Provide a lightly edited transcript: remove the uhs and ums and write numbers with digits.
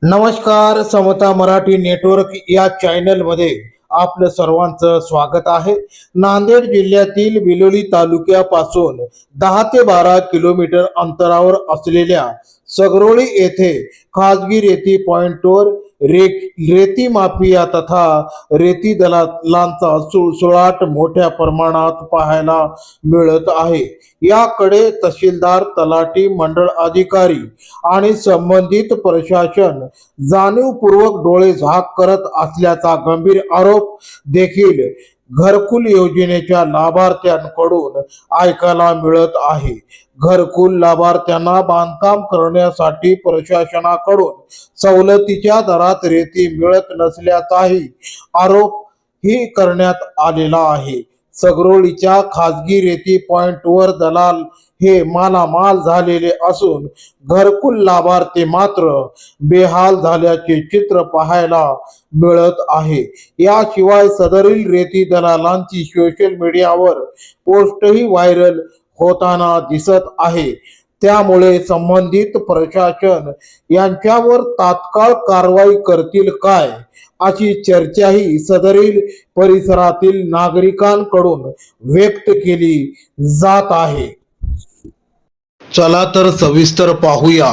नमस्कार, समता मराठी नेटवर्क या चॅनल मध्ये आपलं सर्वांचं स्वागत आहे। नांदेड जिल्ह्यातील बिलोली तालुक्यापासून 10 ते 12 किलोमीटर अंतरावर असलेल्या सगरोळी येथे खाजगी रेती पॉइंटवर रेती माफिया तथा रेती दलालांचा सुळसुळाट मोठ्या प्रमाणात पाहायला मिळत आहे। याकडे तहसीलदार, तलाठी, मंडळ अधिकारी आणि संबंधित प्रशासन जाणीवपूर्वक डोळे झाक करत असल्याचा गंभीर आरोप देखील घरकुल योजनेच्या लाभार्थ्यांकडून ऐकायला मिळत आहे। घरकुल लाभार्थ्यांना बांधकाम करण्यासाठी प्रशासनाकडून सवलतीच्या दरात रेती मिळत नसल्याचाही आरोप ही करण्यात आलेला आहे। सगरोळीच्या खाजगी रेती पॉइंटवर दलाल हे मालामाल झालेले असून घरकुल लाभार्थी मात्र बेहाल झाल्याचे चित्र पाहायला मिळत आहे। याशिवाय सदरील रेती दलालांची सोशल मीडियावर पोस्टही व्हायरल होताना दिसत आहे। त्यामुळे संबंधित प्रशासन यांच्यावर तात्काळ कारवाई करतील काय, अशी चर्चाही सदरील परिसरातील नागरिकांकडून व्यक्त केली जात आहे। चला तर सविस्तर पाहूया।